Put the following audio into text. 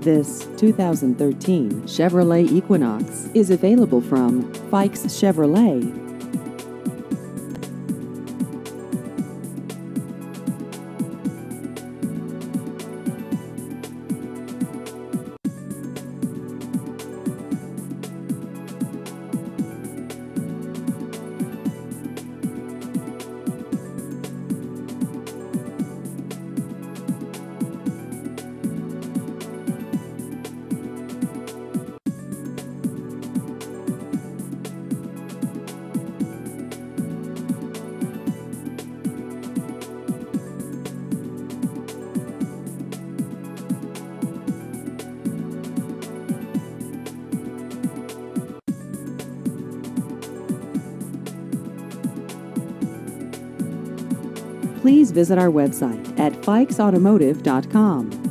This 2013 Chevrolet Equinox is available from Fikes Chevrolet. Please visit our website at fikesautomotive.com.